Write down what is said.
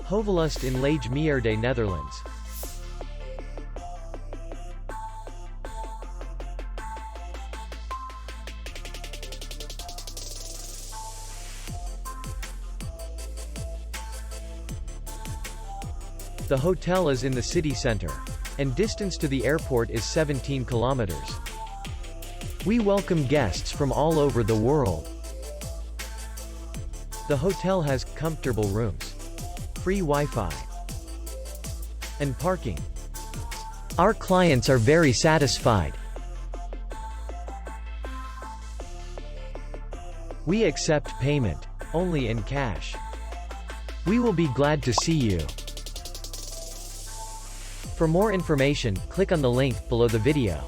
Hoevelust in Lage Mierde, Netherlands. The hotel is in the city center, and distance to the airport is 17 kilometers. We welcome guests from all over the world. The hotel has comfortable rooms, free Wi-Fi, and parking. Our clients are very satisfied. We accept payment only in cash. We will be glad to see you. For more information, click on the link below the video.